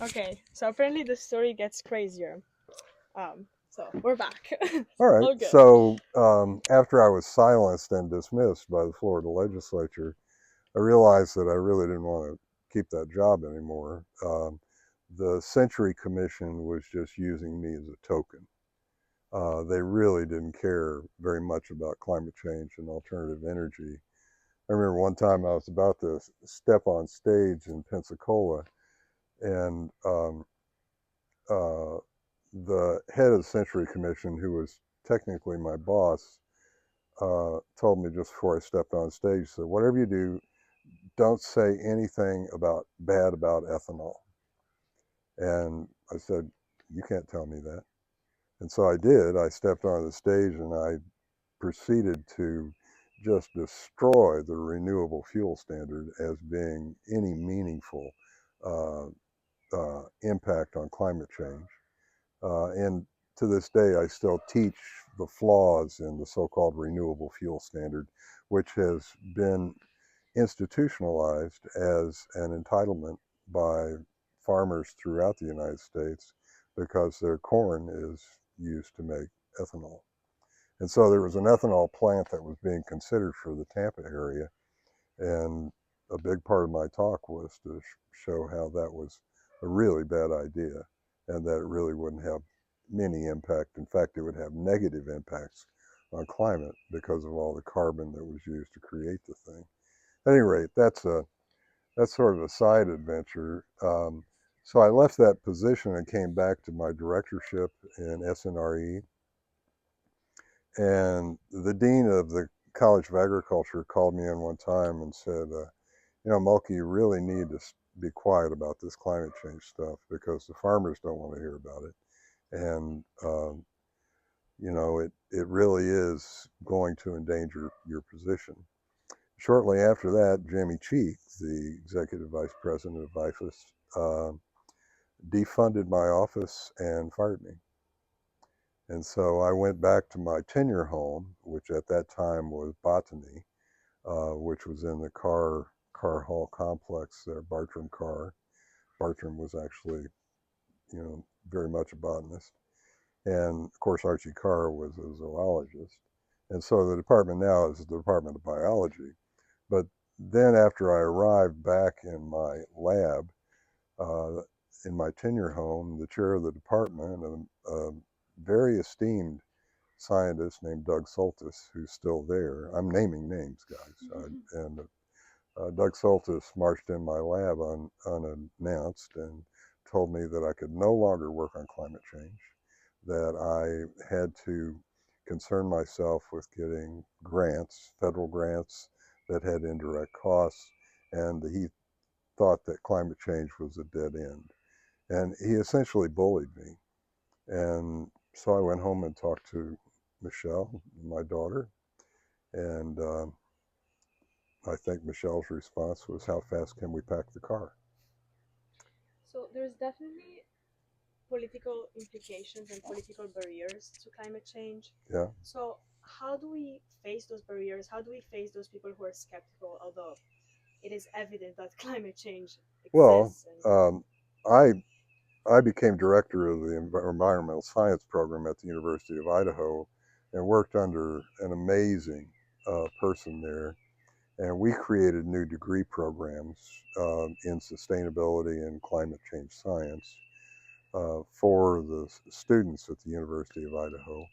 Okay, so apparently the story gets crazier. So we're back. All right. All good. So after I was silenced and dismissed by the Florida legislature, I realized that I really didn't want to keep that job anymore. The Century Commission was just using me as a token. They really didn't care very much about climate change and alternative energy. I remember one time I was about to step on stage in Pensacola, and uh, the head of the Century Commission, who was technically my boss, told me just before I stepped on stage, said, "Whatever you do, don't say anything about bad about ethanol." And I said, "You can't tell me that." And so I did. I stepped on the stage and I proceeded to just destroy the renewable fuel standard as being any meaningful uh, impact on climate change. And to this day, I still teach the flaws in the so called renewable fuel standard, which has been institutionalized as an entitlement by farmers throughout the United States because their corn is used to make ethanol. And so there was an ethanol plant that was being considered for the Tampa area. And a big part of my talk was to show how that was a really bad idea and that it really wouldn't have many impact. In fact, it would have negative impacts on climate because of all the carbon that was used to create the thing. At any rate, that's sort of a side adventure. So I left that position and came back to my directorship in SNRE. And the dean of the College of Agriculture called me in one time and said, Mulkey, you really need to be quiet about this climate change stuff because the farmers don't want to hear about it. And, it really is going to endanger your position. Shortly after that, Jimmy Cheek, the executive vice president of IFAS, defunded my office and fired me. And so I went back to my tenure home, which at that time was Botany, which was in the Carr Hall complex there, Bartram Carr. Bartram was actually, very much a botanist. And of course, Archie Carr was a zoologist. And so the department now is the Department of Biology. But then after I arrived back in my lab, uh, in my tenure home, the chair of the department, a very esteemed scientist named Doug Soltis, who's still there. I'm naming names, guys. And Doug Soltis marched in my lab unannounced and told me that I could no longer work on climate change, that I had to concern myself with getting grants, federal grants that had indirect costs, and he thought that climate change was a dead end. And he essentially bullied me. And so I went home and talked to Michelle, my daughter, and I think Michelle's response was, "How fast can we pack the car?" So there's definitely political implications and political barriers to climate change. Yeah. So how do we face those barriers? How do we face those people who are skeptical, although it is evident that climate change Well, exists? And I I became director of the environmental science program at the University of Idaho, and worked under an amazing person there. And we created new degree programs in sustainability and climate change science for the students at the University of Idaho.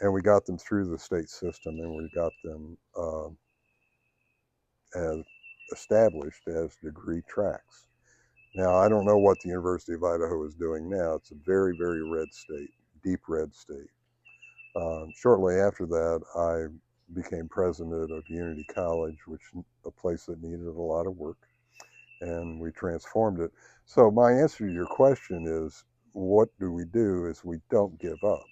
And we got them through the state system, and we got them as established as degree tracks. Now, I don't know what the University of Idaho is doing now. It's a very, very red state, deep red state. Shortly after that, I became president of Unity College, which is a place that needed a lot of work, and we transformed it. So my answer to your question is, what do? Is we don't give up.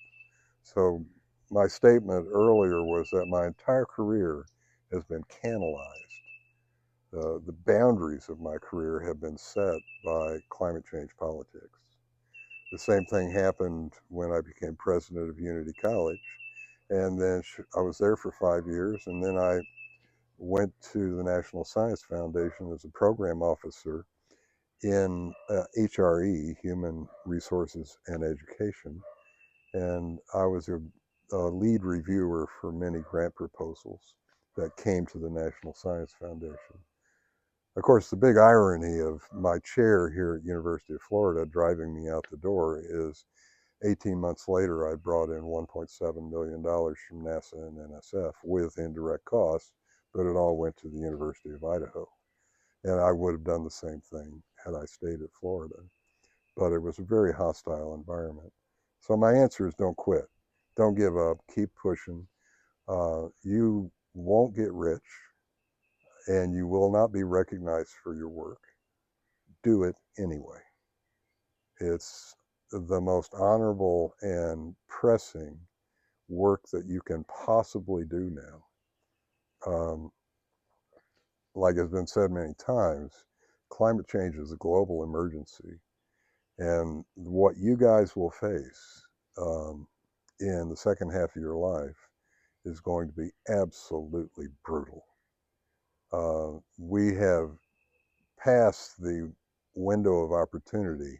So my statement earlier was that my entire career has been canalized. The boundaries of my career have been set by climate change politics. The same thing happened when I became president of Unity College. And then I was there for 5 years, and then I went to the National Science Foundation as a program officer. in HRE, Human Resources and Education, and I was a lead reviewer for many grant proposals that came to the National Science Foundation. Of course, the big irony of my chair here at University of Florida driving me out the door is 18 months later, I brought in $1.7 million from NASA and NSF with indirect costs, but it all went to the University of Idaho. And I would have done the same thing had I stayed at Florida. But it was a very hostile environment. So my answer is don't quit. Don't give up. Keep pushing. You won't get rich and you will not be recognized for your work. Do it anyway. It's the most honorable and pressing work that you can possibly do now. Like has been said many times, climate change is a global emergency. And what you guys will face in the second half of your life is going to be absolutely brutal. We have passed the window of opportunity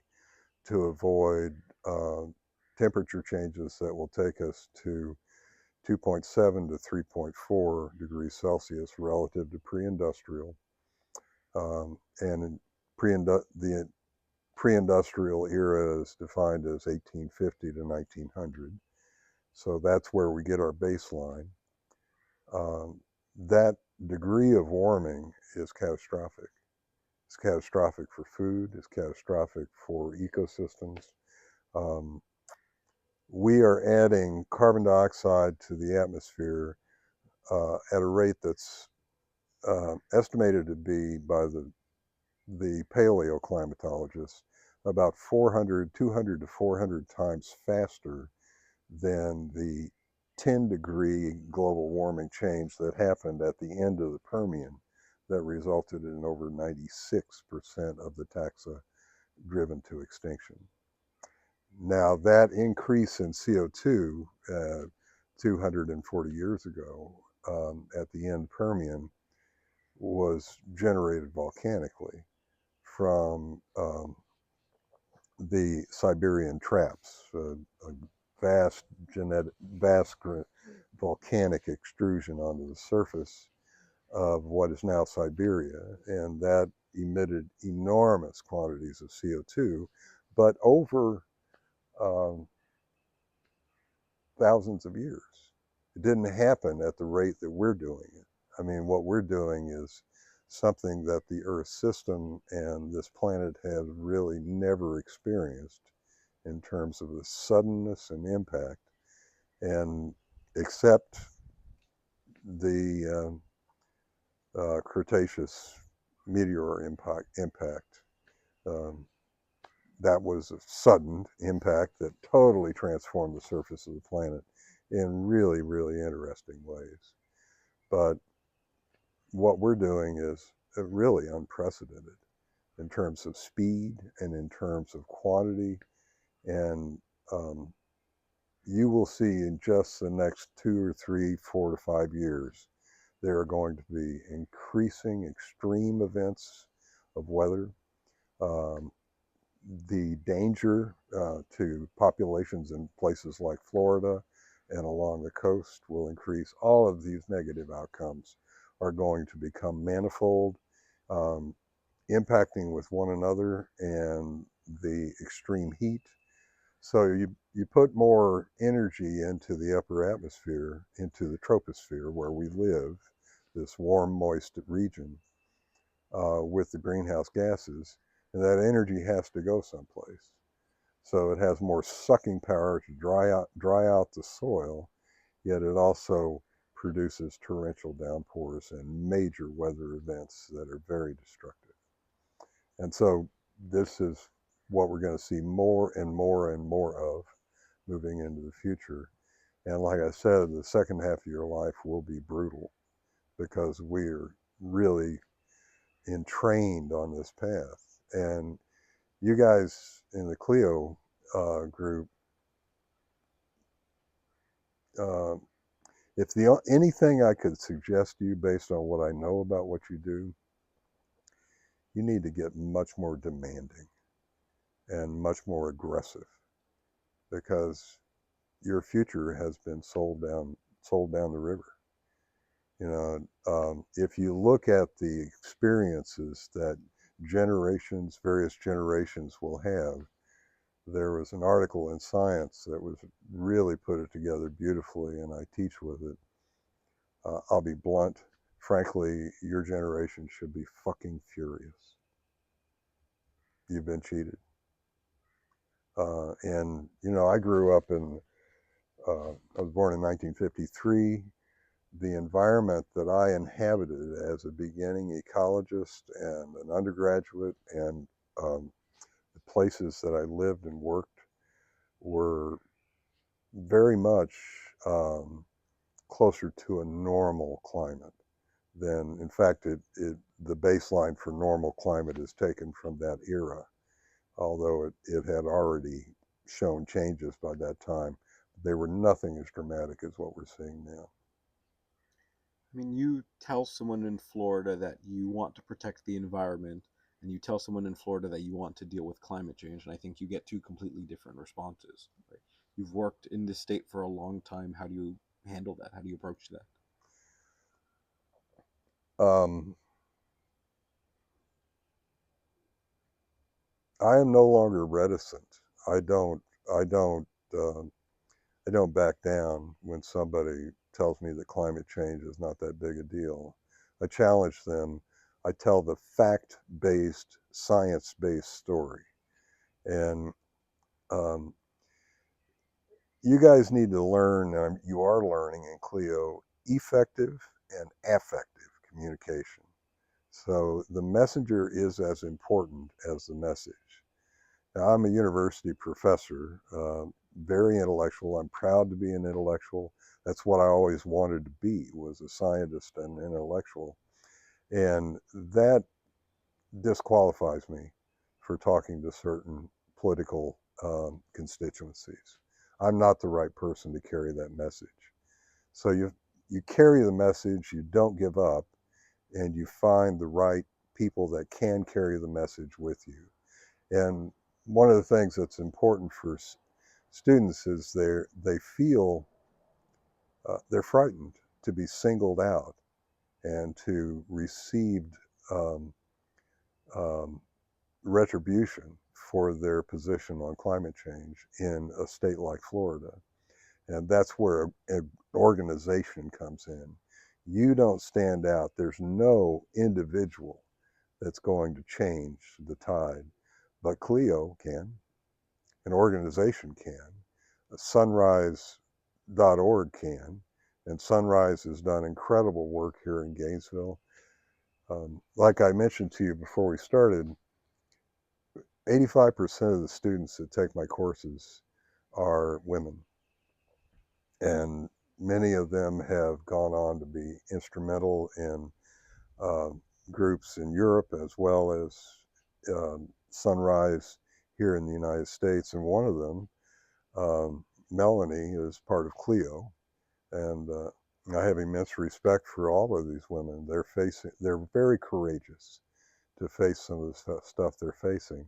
to avoid temperature changes that will take us to 2.7 to 3.4 degrees Celsius relative to pre-industrial. And the pre-industrial era is defined as 1850 to 1900. So that's where we get our baseline. That degree of warming is catastrophic. It's catastrophic for food. It's catastrophic for ecosystems. Um, we are adding carbon dioxide to the atmosphere at a rate that's estimated to be by the paleoclimatologists about 200 to 400 times faster than the 10-degree global warming change that happened at the end of the Permian that resulted in over 96% of the taxa driven to extinction. Now, that increase in CO2 240 years ago at the end Permian was generated volcanically from the Siberian traps, a vast volcanic extrusion onto the surface of what is now Siberia, and that emitted enormous quantities of CO2, but over um, thousands of years. It didn't happen at the rate that we're doing it. I mean, what we're doing is something that the Earth system and this planet has really never experienced in terms of the suddenness and impact. And except the Cretaceous meteor impact, um, that was a sudden impact that totally transformed the surface of the planet in really, really interesting ways. But what we're doing is really unprecedented in terms of speed and in terms of quantity. And you will see in just the next 2 or 3, 4 to 5 years, there are going to be increasing extreme events of weather. Um, the danger to populations in places like Florida and along the coast will increase. All of these negative outcomes are going to become manifold, um, impacting with one another and the extreme heat. So you put more energy into the upper atmosphere, into the troposphere where we live, this warm, moist region, with the greenhouse gases, and that energy has to go someplace. So it has more sucking power to dry out the soil, yet it also produces torrential downpours and major weather events that are very destructive. And so this is what we're going to see more and more and more of moving into the future. And like I said, the second half of your life will be brutal because we're really entrained on this path. And you guys in the Clio group, uh, if anything I could suggest to you based on what I know about what you do you need to get much more demanding and much more aggressive because your future has been sold down the river. You know, if you look at the experiences that various generations will have, there was an article in Science that was really put it together beautifully, and I teach with it. I'll be blunt. Frankly, your generation should be fucking furious. You've been cheated. And, you know, I grew up I was born in 1953. The environment that I inhabited as a beginning ecologist and an undergraduate, and the places that I lived and worked were very much closer to a normal climate than, in fact, the baseline for normal climate is taken from that era, although it had already shown changes by that time. They were nothing as dramatic as what we're seeing now. I mean, you tell someone in Florida that you want to protect the environment, and you tell someone in Florida that you want to deal with climate change, and I think you get two completely different responses. Right? You've worked in this state for a long time. How do you handle that? How do you approach that? Um, I am no longer reticent. I don't. I don't. Uh, I don't back down when somebody tells me that climate change is not that big a deal. I challenge them. I tell the fact-based, science-based story, and um, you guys need to learn. You are learning in Clio effective and affective communication. So the messenger is as important as the message. Now, I'm a university professor, very intellectual. I'm proud to be an intellectual. That's what I always wanted to be, was a scientist and intellectual. And that disqualifies me for talking to certain political constituencies. I'm not the right person to carry that message. So you carry the message, you don't give up, and you find the right people that can carry the message with you. And one of the things that's important for students is they feel they're frightened to be singled out and to receive um, um, retribution for their position on climate change in a state like Florida. And that's where an organization comes in. You don't stand out. There's no individual that's going to change the tide, but Clio can. An organization can. Sunrise.org can. And Sunrise has done incredible work here in Gainesville. Like I mentioned to you before we started, 85% of the students that take my courses are women. And many of them have gone on to be instrumental in uh, groups in Europe as well as Sunrise here in the United States. And one of them, Melanie, is part of Clio. And I have immense respect for all of these women. They're very courageous to face some of the stuff they're facing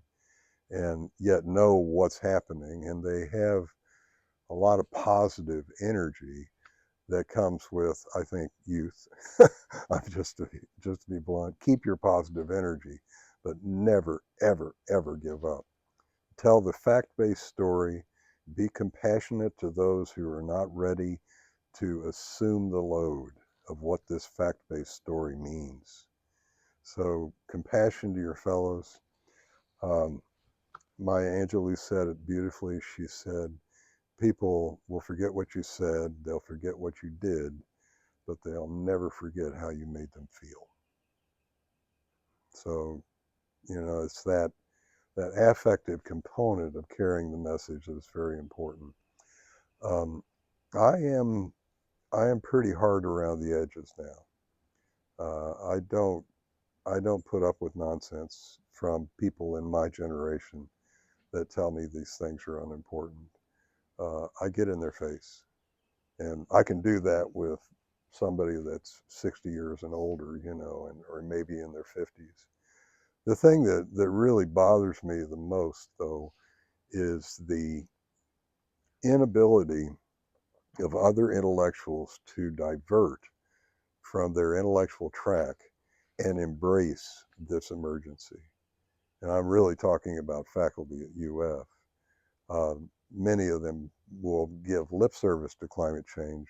and yet know what's happening. And they have a lot of positive energy that comes with, I think, youth. I'm just to be blunt. Keep your positive energy, but never, ever, ever give up. Tell the fact-based story. Be compassionate to those who are not ready to assume the load of what this fact-based story means. So compassion to your fellows. Um, Maya Angelou said it beautifully. She said, people will forget what you said, they'll forget what you did, but they'll never forget how you made them feel. So, you know, it's that affective component of carrying the message that is very important. Um, I am I am pretty hard around the edges now. I don't put up with nonsense from people in my generation that tell me these things are unimportant. I get in their face, and I can do that with somebody that's 60 years and older, you know, and or maybe in their 50s. The thing that really bothers me the most, though, is the inability of other intellectuals to divert from their intellectual track and embrace this emergency. And I'm really talking about faculty at UF. Uh, Many of them will give lip service to climate change,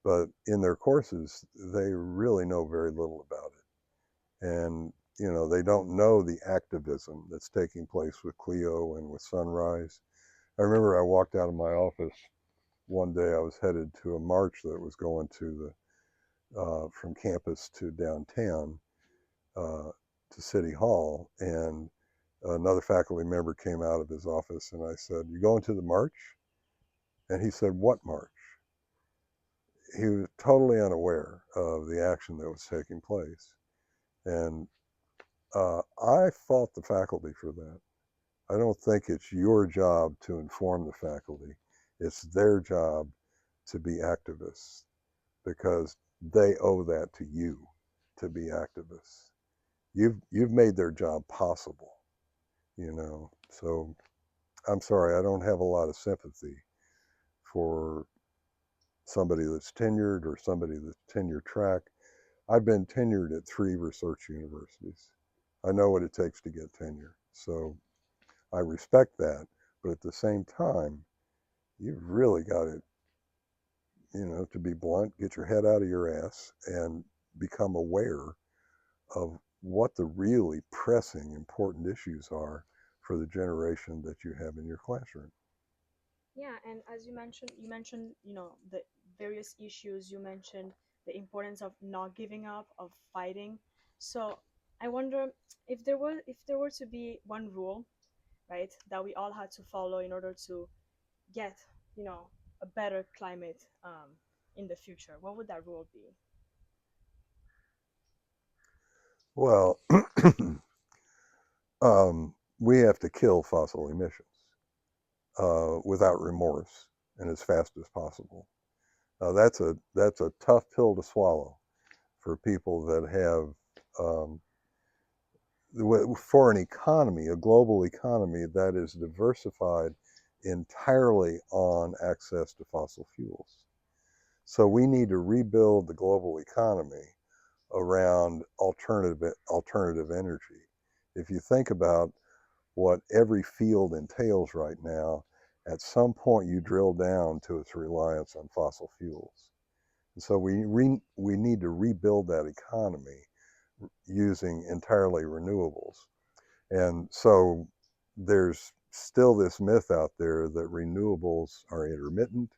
but in their courses, they really know very little about it. And, they don't know the activism that's taking place with Clio and with Sunrise. I remember I walked out of my office one day. I was headed to a march that was going to from campus to downtown uh, to City Hall, and another faculty member came out of his office, and I said, "You going to the march?" And he said, "What march?" He was totally unaware of the action that was taking place, and I fault the faculty for that. I don't think it's your job to inform the faculty. It's their job to be activists, because they owe that to you to be activists. You've made their job possible. So I'm sorry, I don't have a lot of sympathy for somebody that's tenured or somebody that's tenure track. I've been tenured at 3 research universities. I know what it takes to get tenure. So I respect that, but at the same time, you've really got to, to be blunt, get your head out of your ass and become aware of what the really pressing, important issues are for the generation that you have in your classroom. Yeah, and as you mentioned, the various issues. You mentioned the importance of not giving up, of fighting. So I wonder if there were to be one rule, right, that we all had to follow in order to get, you know, a better climate in the future. What would that rule be? Well, we have to kill fossil emissions without remorse and as fast as possible. That's a tough pill to swallow for people that have um, for an economy, a global economy that is diversified entirely on access to fossil fuels. So we need to rebuild the global economy around alternative energy. If you think about what every field entails right now, at some point you drill down to its reliance on fossil fuels. And so we need to rebuild that economy using entirely renewables. And so there's still this myth out there that renewables are intermittent,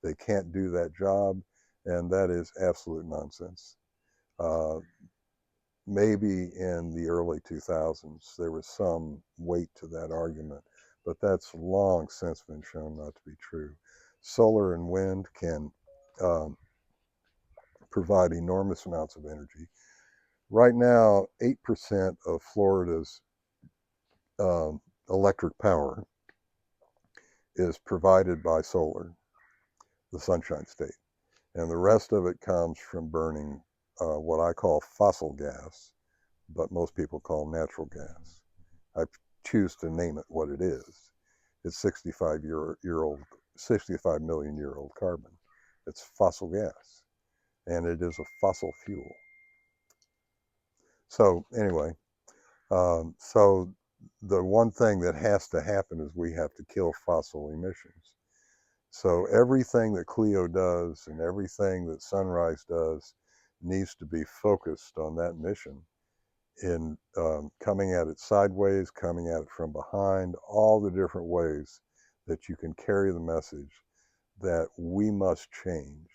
they can't do that job, and that is absolute nonsense. Uh, Maybe in the early 2000s there was some weight to that argument, but that's long since been shown not to be true. Solar and wind can um, provide enormous amounts of energy. Right now, 8% of Florida's um, electric power is provided by solar, the Sunshine State, and the rest of it comes from burning what I call fossil gas, but most people call natural gas. I choose to name it what it is. It's 65 million year old carbon. It's fossil gas, and it is a fossil fuel. So anyway, so the one thing that has to happen is we have to kill fossil emissions. So everything that Clio does and everything that Sunrise does needs to be focused on that mission in coming at it sideways, coming at it from behind, all the different ways that you can carry the message that we must change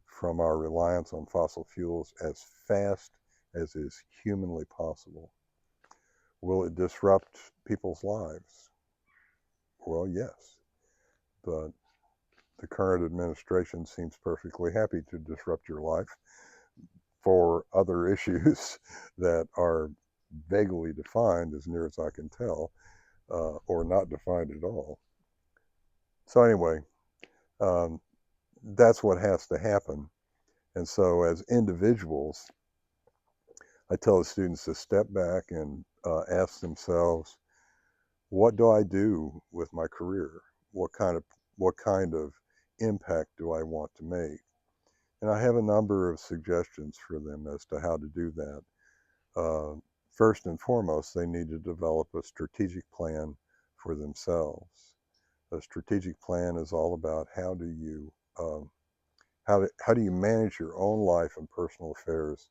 from our reliance on fossil fuels as fast as is humanly possible. Will it disrupt people's lives? Well, yes, but the current administration seems perfectly happy to disrupt your life for other issues that are vaguely defined, as near as I can tell, or not defined at all. So, anyway, um, that's what has to happen. And so, as individuals, I tell the students to step back and ask themselves, what do I do with my career? What kind of what kind of impact do I want to make? And I have a number of suggestions for them as to how to do that. Uh, First and foremost, they need to develop a strategic plan for themselves. A strategic plan is all about how do you manage your own life and personal affairs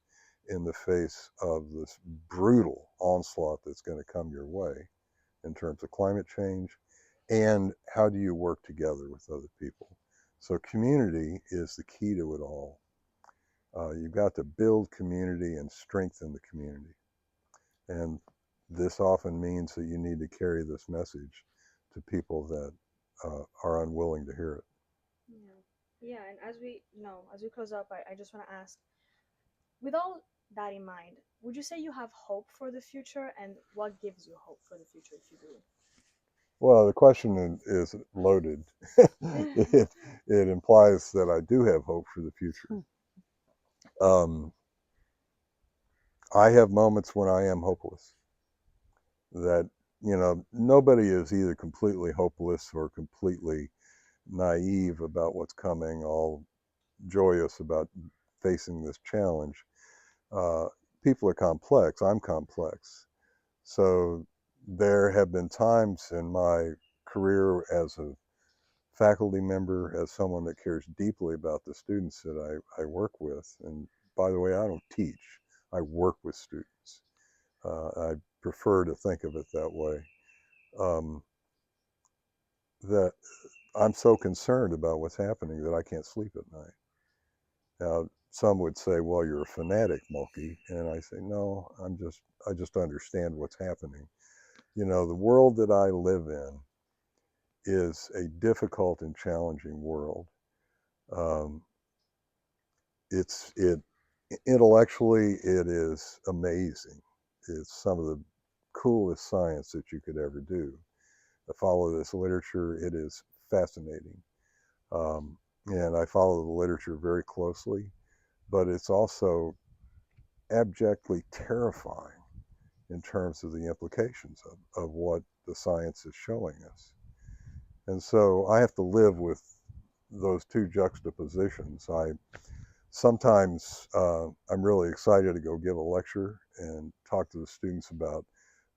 in the face of this brutal onslaught that's going to come your way in terms of climate change, and how do you work together with other people. So community is the key to it all. You've got to build community and strengthen the community. And this often means that you need to carry this message to people that are unwilling to hear it. Yeah. Yeah, and as we close up, I just want to ask, with all that in mind, would you say you have hope for the future, and what gives you hope for the future if you Well, the question is loaded. do? It implies that I do have hope for the future. Um, I have moments when I am hopeless. That, nobody is either completely hopeless or completely naive about what's coming, all joyous about facing this challenge. Uh, People are complex. I'm complex. So there have been times in my career as a faculty member, as someone that cares deeply about the students that I work with. And by the way, I don't teach, I work with students. I prefer to think of it that way. Um, that I'm so concerned about what's happening that I can't sleep at night. Now, some would say, "Well, you're a fanatic, Mulkey," and I say, "No, I just understand what's happening." The world that I live in is a difficult and challenging world. Um, it intellectually it is amazing. It's some of the coolest science that you could ever do. I follow this literature. It is fascinating. Um, and I follow the literature very closely, but it's also abjectly terrifying in terms of the implications of what the science is showing us. And so I have to live with those two juxtapositions. I sometimes I'm really excited to go give a lecture and talk to the students about.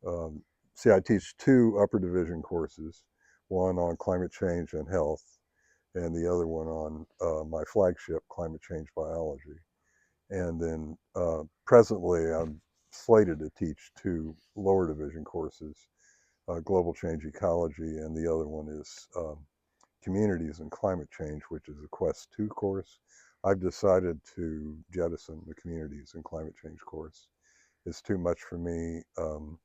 Um, See, I teach two upper division courses, one on climate change and health, and the other one on my flagship, climate change biology. And then presently, I'm slated to teach two lower division courses, global change ecology, and the other one is communities and climate change, which is a Quest 2 course. I've decided to jettison the communities and climate change course. It's too much for me. Um,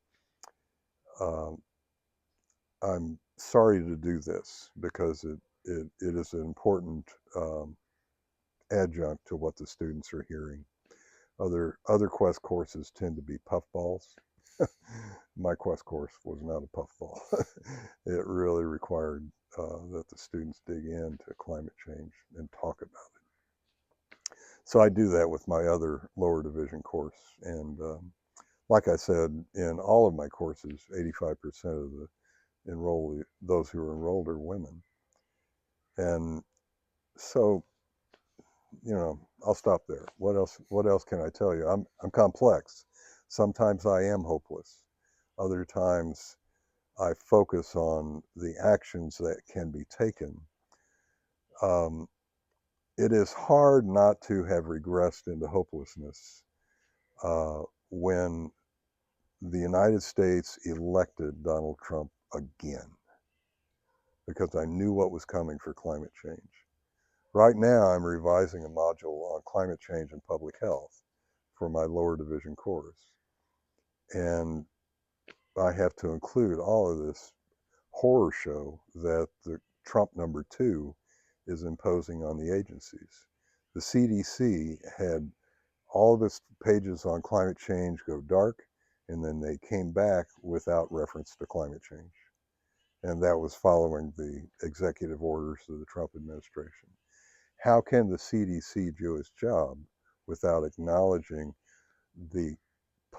I'm sorry to do this because it is an important adjunct to what the students are hearing. Other Quest courses tend to be puffballs. My Quest course was not a puffball. It really required that the students dig into climate change and talk about it. So I do that with my other lower division course. And like I said, in all of my courses, 85% of the those who are enrolled are women. And so, I'll stop there. What else can I tell you? I'm complex. Sometimes I am hopeless. Other times I focus on the actions that can be taken. Um, it is hard not to have regressed into hopelessness when the United States elected Donald Trump again, because I knew what was coming for climate change. Right now, I'm revising a module on climate change and public health for my lower division course. And I have to include all of this horror show that the Trump #2 is imposing on the agencies. The CDC had all of its pages on climate change go dark, and then they came back without reference to climate change. And that was following the executive orders of the Trump administration. How can the CDC do its job without acknowledging the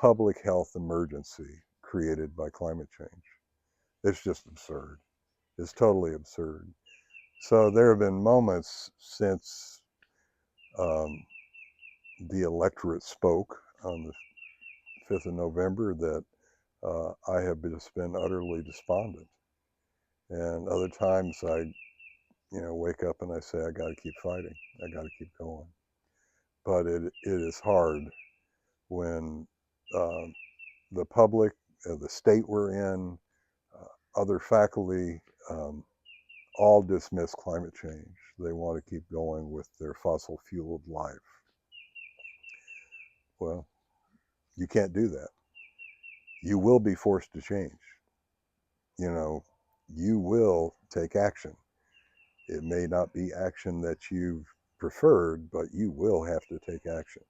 public health emergency created by climate change. It's just absurd. It's totally absurd. So there have been moments since um, the electorate spoke on the 5th of November that I have just been utterly despondent. And other times wake up and I say, I got to keep fighting. I got to keep going. But it is hard when uh, the public, the state we're in, other faculty, all dismiss climate change. They want to keep going with their fossil fueled life. Well, you can't do that. You will be forced to change. You know, you will take action. It may not be action that you've preferred, but you will have to take action.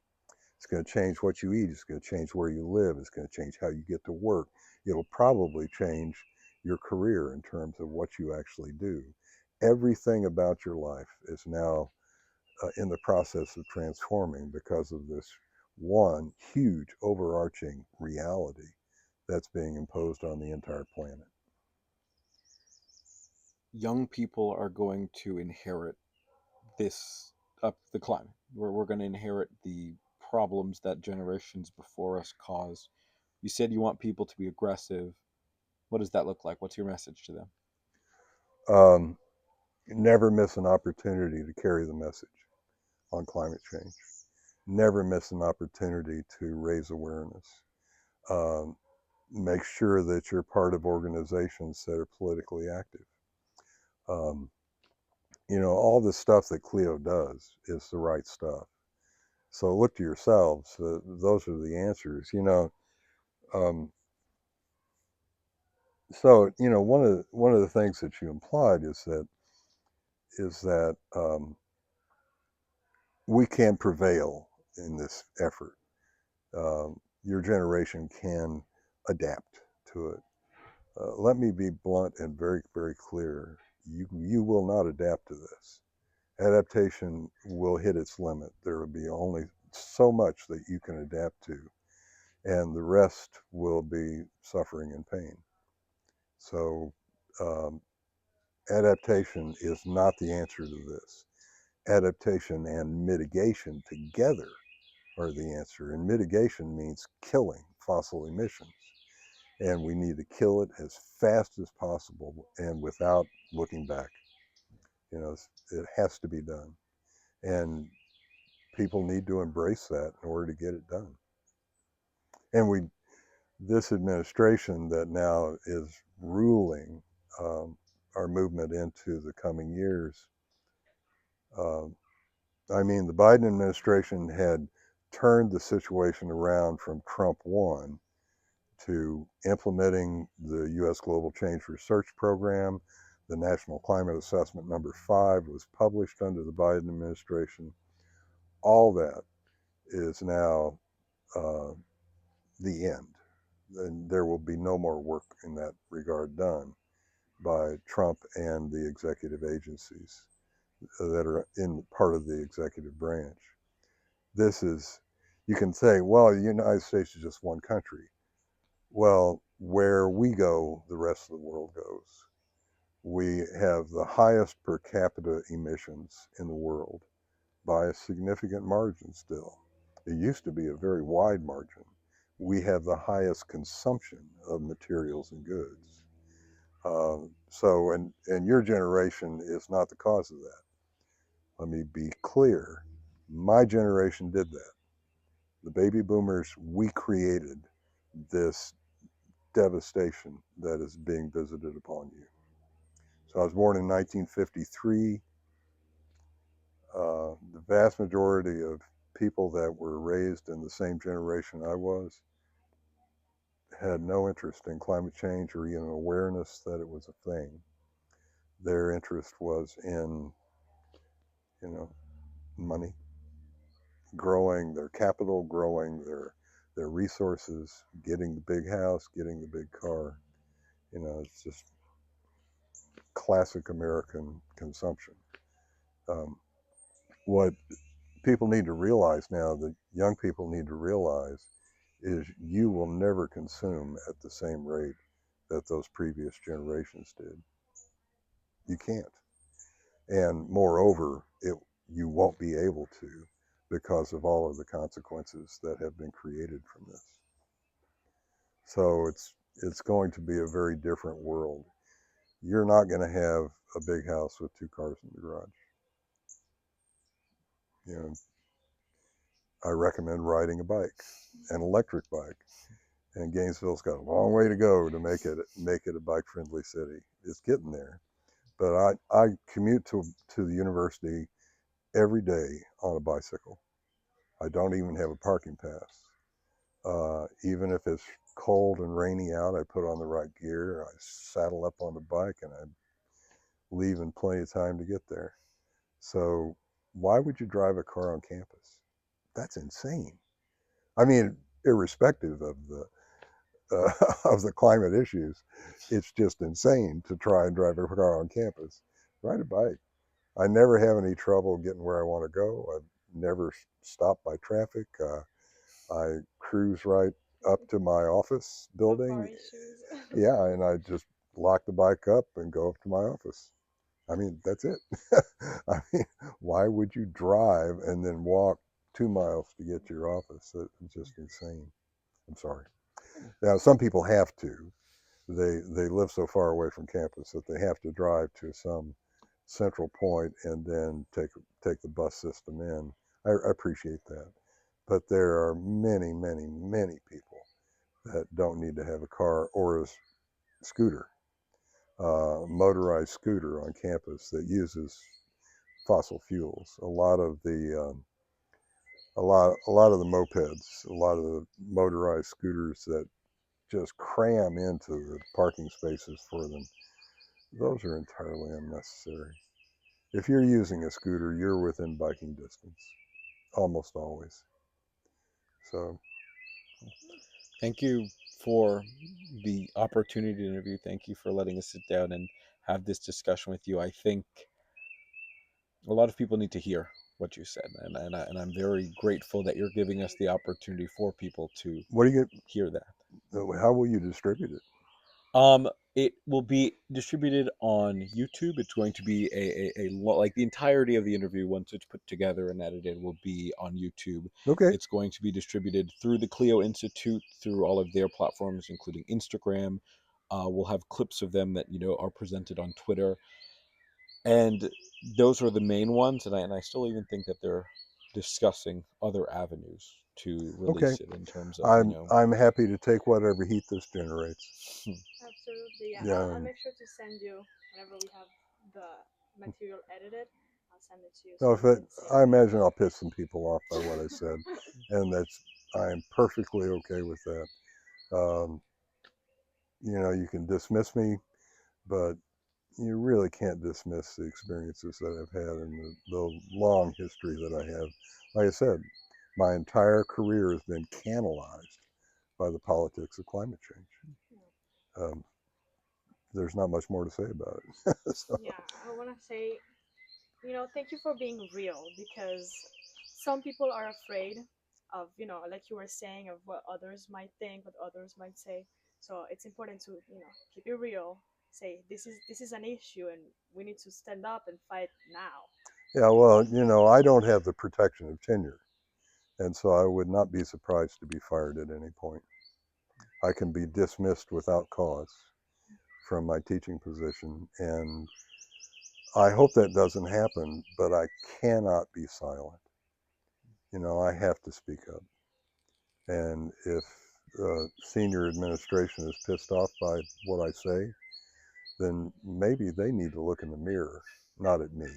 It's going to change what you eat. It's going to change where you live. It's going to change how you get to work. It'll probably change your career in terms of what you actually do. Everything about your life is now in the process of transforming because of this one huge overarching reality that's being imposed on the entire planet. Young people are going to inherit this the climate. We're going to inherit the problems that generations before us caused. You said you want people to be aggressive. What does that look like? What's your message to them? Um, Never miss an opportunity to carry the message on climate change. Never miss an opportunity to raise awareness. Um, Make sure that you're part of organizations that are politically active. Um, all the stuff that Cleo does is the right stuff. So look to yourselves. Those are the answers. Um, one of the things that you implied is that we can prevail in this effort. Your generation can adapt to it. Let me be blunt and very, very clear. You will not adapt to this. Adaptation will hit its limit. There will be only so much that you can adapt to, and the rest will be suffering and pain. So, um, adaptation is not the answer to this. Adaptation and mitigation together are the answer. And mitigation means killing fossil emissions. And we need to kill it as fast as possible and without looking back. It has to be done. And people need to embrace that in order to get it done. And this administration that now is ruling um, our movement into the coming years, um, the Biden administration had turned the situation around from Trump 1 to implementing the U.S. Global Change Research Program. The National Climate Assessment number 5 was published under the Biden administration. All that is now uh, the end. And there will be no more work in that regard done by Trump and the executive agencies that are in part of the executive branch. You can say, well, the United States is just one country. Well, where we go, the rest of the world goes. We have the highest per capita emissions in the world by a significant margin still. It used to be a very wide margin. We have the highest consumption of materials and goods. And your generation is not the cause of that. Let me be clear. My generation did that. The baby boomers, we created this devastation that is being visited upon you. So I was born in 1953. The vast majority of people that were raised in the same generation I was had no interest in climate change or even awareness that it was a thing. Their interest was in, money, growing their capital, growing their resources, getting the big house, getting the big car. It's just classic American consumption. Um, what people need to realize now, the young people need to realize, is you will never consume at the same rate that those previous generations did. You can't. And moreover, you won't be able to because of all of the consequences that have been created from this. So it's going to be a very different world. You're not going to have a big house with 2 cars in the garage. You know, I recommend riding a bike, an electric bike. And Gainesville's got a long way to go to make it a bike friendly city. It's getting there. But I commute to the university every day on a bicycle. I don't even have a parking pass. Even if it's cold and rainy out, I put on the right gear, I saddle up on the bike, and I leave in plenty of time to get there. So why would you drive a car on campus? That's insane. I mean, irrespective of the of the climate issues, it's just insane to try and drive a car on campus. Ride a bike. I never have any trouble getting where I want to go. I've never stopped by traffic. I cruise right up to my office No car building. issues. Yeah, and I just lock the bike up and go up to my office. I mean, that's it. I mean, why would you drive and then walk 2 miles to get to your office? It's just insane. I'm sorry. Now, some people have to. They live so far away from campus that they have to drive to some central point and then take the bus system in. I appreciate that, but there are many, many, many people that don't need to have a car or a scooter, motorized scooter on campus that uses fossil fuels. A lot of the mopeds, a lot of the motorized scooters that just cram into the parking spaces for them, those are entirely unnecessary. If you're using a scooter, you're within biking distance, almost always. So, Thank you for the opportunity to interview. Thank you for letting us sit down and have this discussion with you. I think a lot of people need to hear what you said, and I'm very grateful that you're giving us the opportunity for people to what do you hear that. get? How will you distribute it? Um, it will be distributed on YouTube. It's going to be like the entirety of the interview, once it's put together and edited, will be on YouTube. Okay, It's going to be distributed through the Clio Institute, through all of their platforms, including Instagram. We'll have clips of them that are presented on Twitter, and those are the main ones. And I still even think that they're discussing other avenues to okay. release it in terms of I'm happy to take whatever heat this generates. Absolutely, yeah. Yeah. I'll make sure to send you whenever we have the material edited. I'll send it to you No, so if you it, can see I imagine I'll piss some people off by what I said, and I'm perfectly okay with that. Um, you can dismiss me, but you really can't dismiss the experiences that I've had and the long history that I have. Like I said, my entire career has been canalized by the politics of climate change. Um, there's not much more to say about it. So, yeah, I want to say, thank you for being real because some people are afraid of, like you were saying, of what others might think, what others might say. So it's important to, keep it real. Say this is an issue, and we need to stand up and fight now. yeah, well, I don't have the protection of tenure, and so I would not be surprised to be fired at any point. I can be dismissed without cause from my teaching position, and I hope that doesn't happen, but I cannot be silent. I have to speak up. And if senior administration is pissed off by what I say, then maybe they need to look in the mirror, not at me.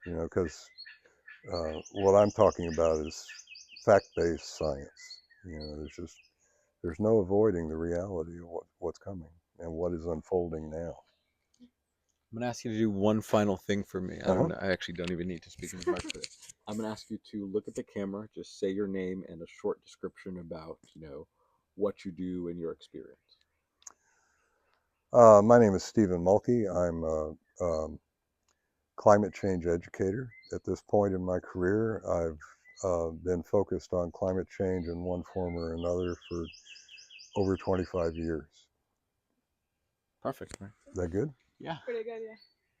Because what I'm talking about is fact-based science. There's no avoiding the reality of what's coming and what is unfolding now. I'm gonna ask you to do one final thing for me. I Uh don't huh. know. I actually don't even need to speak as much for this. I'm gonna ask you to look at the camera, just say your name and a short description about what you do and your experience. My name is Stephen Mulkey. I'm a climate change educator. At this point in my career, I've been focused on climate change in one form or another for over 25 years. Perfect, right? Is that good? Yeah. Pretty good, yeah.